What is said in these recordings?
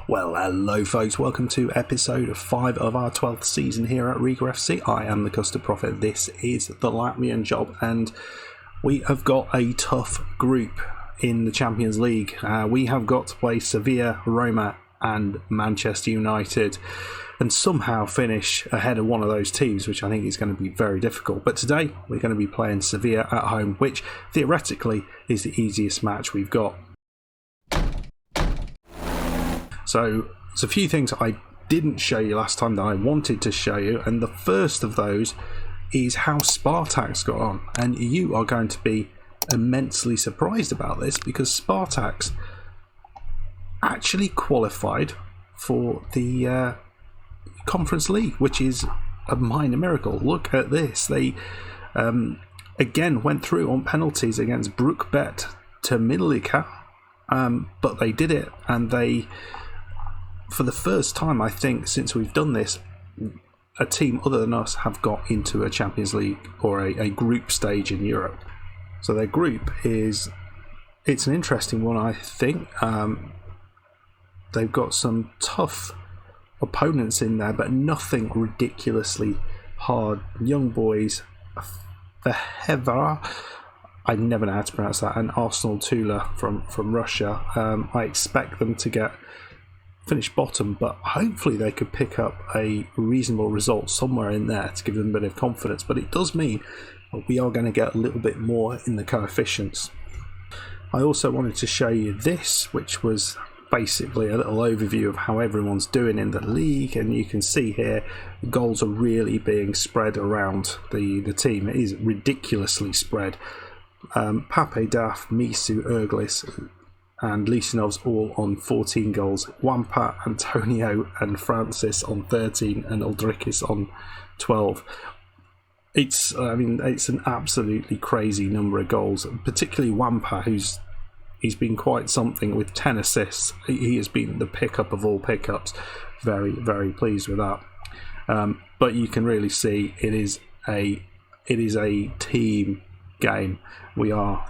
Well, hello folks, welcome to episode 5 of our 12th season here at Riga FC. I am the Custard Prophet, this is the Latvian job, and we have got a tough group in the Champions League. We have got to play Seville, Roma and Manchester United and somehow finish ahead of one of those teams, which I think is going to be very difficult. But today we're going to be playing Seville at home, which theoretically is the easiest match we've got. So there's a few things I didn't show you last time that I wanted to show you, and the first of those is how Spartak's got on, and you are going to be immensely surprised about this because Spartak's actually qualified for the Conference League, which is a minor miracle. Look at this. They again went through on penalties against Brookbet to Midlika, but they did it, and they, for the first time I think since we've done this, a team other than us have got into a Champions League or a group stage in Europe. So their group it's an interesting one, I think. They've got some tough opponents in there, but nothing ridiculously hard. Young boys, Feheva, I never know how to pronounce that, and Arsenal Tula from Russia. I expect them to finish bottom, but hopefully they could pick up a reasonable result somewhere in there to give them a bit of confidence. But it does mean we are going to get a little bit more in the coefficients. I also wanted to show you this, which was basically a little overview of how everyone's doing in the league, and you can see here the goals are really being spread around the team. It is ridiculously spread. Pape, Daf, Misu, Erglis and Lisanov's all on 14 goals. Wampa, Antonio and Francis on 13 and Uldrikis on 12. It's an absolutely crazy number of goals, particularly Wampa, he's been quite something with 10 assists. He has been the pickup of all pickups. Very, very pleased with that. But you can really see it is a team game. We are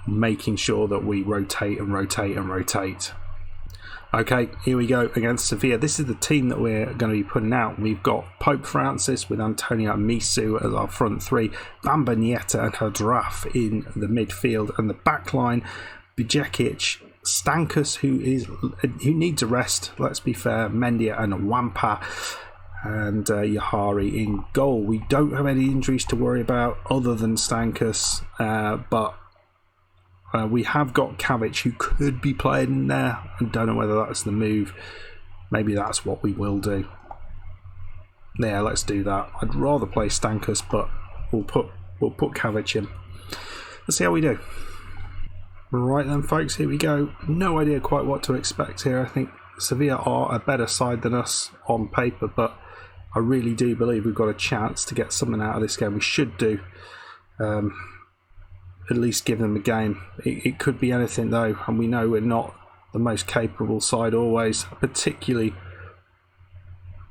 making sure that we rotate and rotate and rotate. Okay, here we go against Sevilla. This is the team that we're going to be putting out. We've got Pope Francis with Antonio and Misu as our front three, Bamba Nieta and Hadraf in the midfield, and the back line, Bijekic, Stankus, who needs a rest, let's be fair, Mendia and Wampa, and Yahari in goal. We don't have any injuries to worry about other than Stankus, but we have got Kavic, who could be playing in there. I don't know whether that's the move. Maybe that's what we will do. Yeah, let's do that. I'd rather play Stankus, but we'll put Kavic in. Let's see how we do. Right then, folks, here we go. No idea quite what to expect here. I think Sevilla are a better side than us on paper, but I really do believe we've got a chance to get something out of this game. We should do. At least give them a game. It could be anything though, and we know we're not the most capable side always, particularly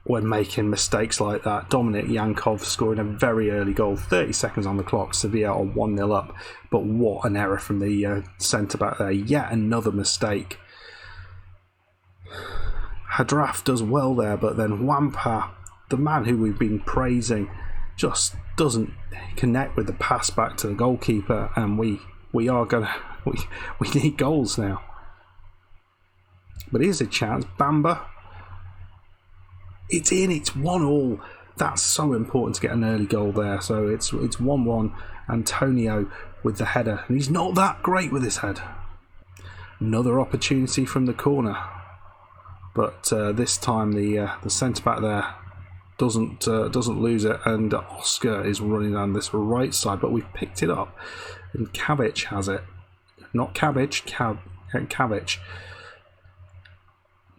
when making mistakes like that. Dominic Yankov scoring a very early goal, 30 seconds on the clock. Sevilla are 1-0 up, but what an error from the centre-back there. Yet another mistake. Hadraf does well there, but then Wampa, the man who we've been praising, just doesn't connect with the pass back to the goalkeeper, and we need goals now. But here's a chance. Bamba, it's in, it's 1-1. That's so important to get an early goal there. So it's 1-1. Antonio with the header, and he's not that great with his head. Another opportunity from the corner, but this time the centre back there doesn't lose it, and Oscar is running down this right side, but we've picked it up, and Kavic has it. Not Cabbage, Kavic.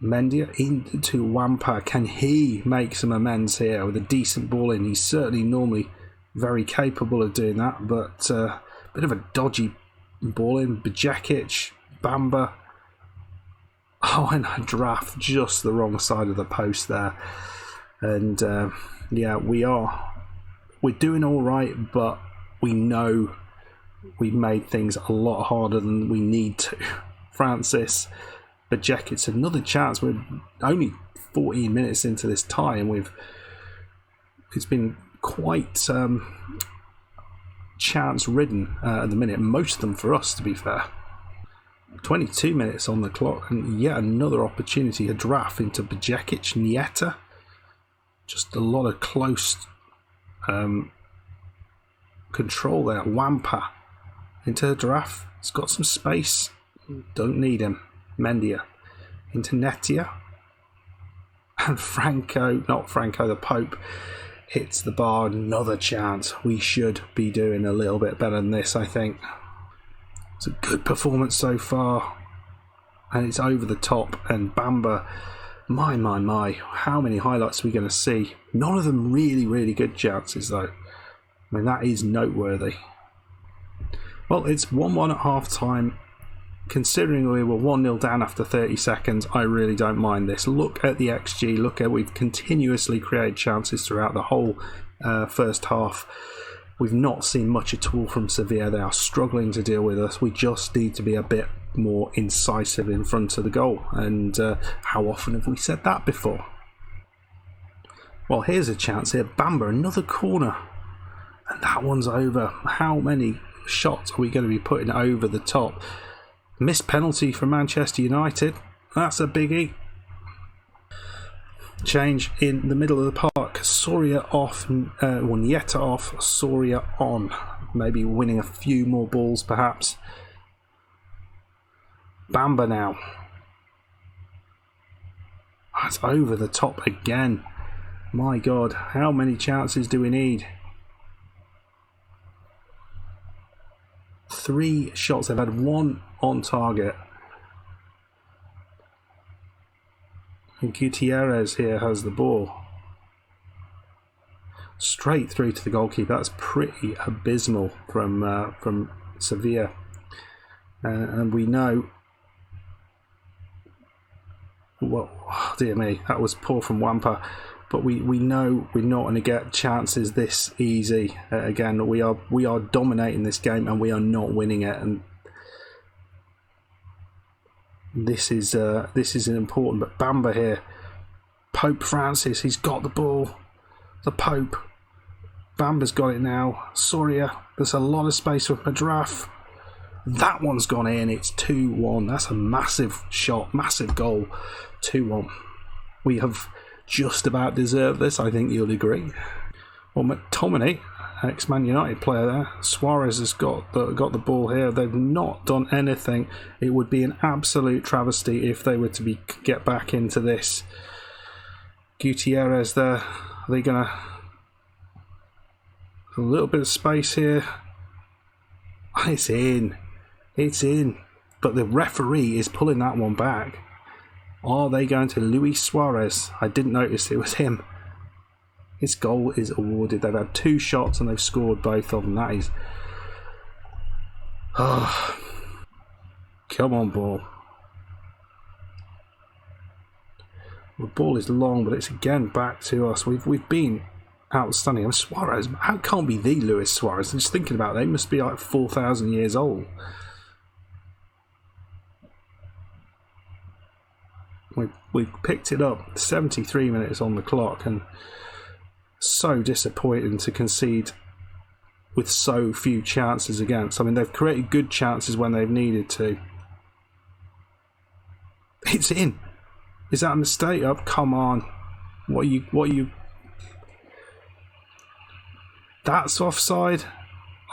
Mendia into Wampa. Can he make some amends here with a decent ball in? He's certainly normally very capable of doing that, but a bit of a dodgy ball in. Bijekic, Bamba. Oh, and a draft just the wrong side of the post there. And yeah, we're doing all right, but we know we've made things a lot harder than we need to. Francis Bajek, it's another chance. We're only 14 minutes into this tie, and it's been quite chance ridden at the minute. Most of them for us, to be fair. 22 minutes on the clock, and yet another opportunity. A draft into Bajekic, Nieta. Just a lot of close control there. Wampa into the draft. He's got some space. Don't need him. Mendia into Netia. And not Franco, the Pope hits the bar. Another chance. We should be doing a little bit better than this, I think. It's a good performance so far. And it's over the top. And Bamba, my, how many highlights are we going to see? None of them really, really good chances, though. I mean, that is noteworthy. Well, it's 1-1 at half-time. Considering we were 1-0 down after 30 seconds, I really don't mind this. Look at the XG. Look at we've continuously created chances throughout the whole first half. We've not seen much at all from Seville. They are struggling to deal with us. We just need to be a bit more incisive in front of the goal. And how often have we said that before? Well, here's a chance here. Bamba, another corner. And that one's over. How many shots are we going to be putting over the top? Missed penalty for Manchester United. That's a biggie. Change in the middle of the park. Soria off, Nieta off, Soria on. Maybe winning a few more balls, perhaps. Bamba now. That's over the top again. My God, how many chances do we need? 3 shots. They've had 1 on target. And Gutierrez here has the ball. Straight through to the goalkeeper. That's pretty abysmal from Seville. And we know... Well, oh dear me, that was poor from Wampa. But we know we're not going to get chances this easy. Again, we are dominating this game and we are not winning it. And this is an important. But Bamba here, Pope Francis, he's got the ball. The Pope, Bamba's got it now. Soria, there's a lot of space for Madraf. That one's gone in. It's 2-1. That's a massive shot, massive goal. 2-1. We have just about deserved this, I think you'll agree. Well, McTominay, ex-Man United player there. Suarez has got the ball here. They've not done anything. It would be an absolute travesty if they were to get back into this. Gutierrez there. Are they going to... A little bit of space here. It's in. It's in. But the referee is pulling that one back. Are they going to Luis Suarez? I didn't notice it was him. His goal is awarded. They've had 2 shots and they've scored both of them. That is... Oh. Come on, ball. The ball is long, but it's again back to us. We've been outstanding. And Suarez, how can't be the Luis Suarez? I'm just thinking about it. They must be like 4,000 years old. We've picked it up. 73 minutes on the clock, and so disappointing to concede with so few chances against. I mean, they've created good chances when they've needed to. It's in. Is that a mistake? Oh, come on. What are you? That's offside.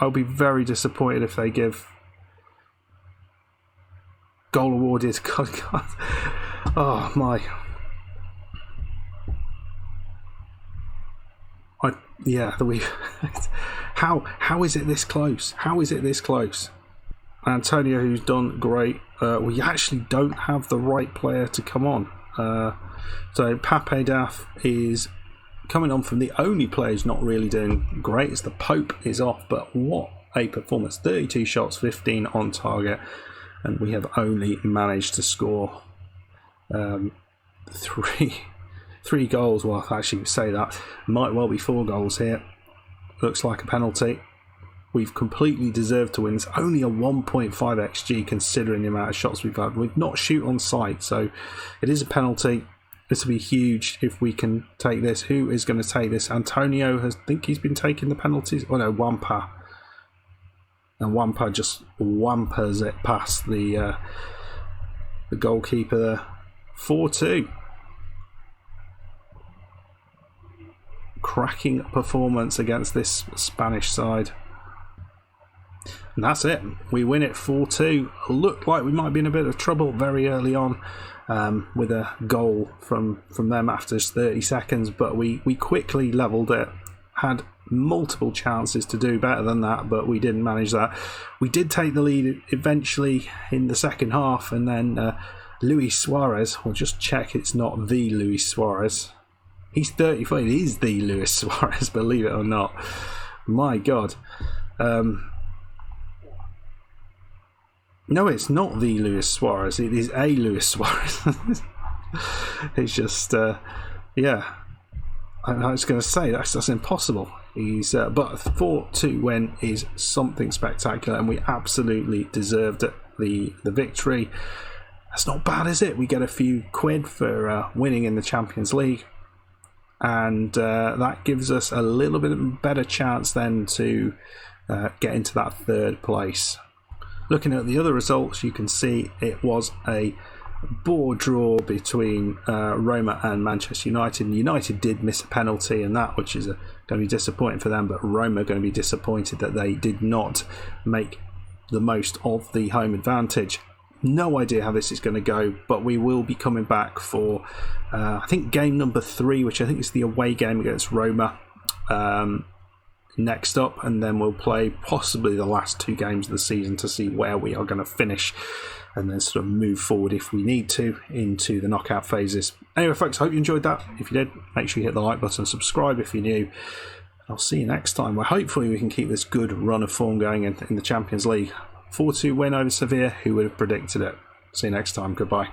I'll be very disappointed if they give goal awarded. God. Oh my! How is it this close? How is it this close? Antonio, who's done great. We actually don't have the right player to come on. So Pape Daf is coming on from the only player who's not really doing great. It's the Pope is off, but what a performance! 32 shots, 15 on target, and we have only managed to score. Three goals. Well, I actually say that might well be 4 goals here. Looks like a penalty. we've completely deserved to win. It's only a 1.5 XG considering the amount of shots we've had. We've not shoot on sight, so it is a penalty. This will be huge if we can take this. Who is going to take this? Antonio think he's been taking the penalties. Oh no, Wampa. And Wampa just wampers it past the goalkeeper there. 4-2. Cracking performance against this Spanish side. And that's it. We win it 4-2. Looked like we might be in a bit of trouble very early on with a goal from them after just 30 seconds, but we quickly levelled it. Had multiple chances to do better than that, but we didn't manage that. We did take the lead eventually in the second half, and then Luis Suarez, we'll just check it's not the Luis Suarez. He's 34. It is the Luis Suarez, believe it or not. My God. No, it's not the Luis Suarez. It is a Luis Suarez. It's just, yeah. I was going to say that's impossible. He's but 4-2 win is something spectacular, and we absolutely deserved it, the victory. That's not bad, is it? We get a few quid for winning in the Champions League, and that gives us a little bit better chance then to get into that third place. Looking at the other results, you can see it was a bore draw between Roma and Manchester United. And United did miss a penalty in that, which is going to be disappointing for them, but Roma are going to be disappointed that they did not make the most of the home advantage. No idea how this is going to go, but we will be coming back for I think game number 3, which I think is the away game against Roma, next up, and then we'll play possibly the last 2 games of the season to see where we are going to finish, and then sort of move forward if we need to into the knockout phases. Anyway, folks, I hope you enjoyed that. If you did, make sure you hit the like button, subscribe if you're new. I'll see you next time, where hopefully we can keep this good run of form going in the Champions League. 4-2 win over Seville. Who would have predicted it? See you next time. Goodbye.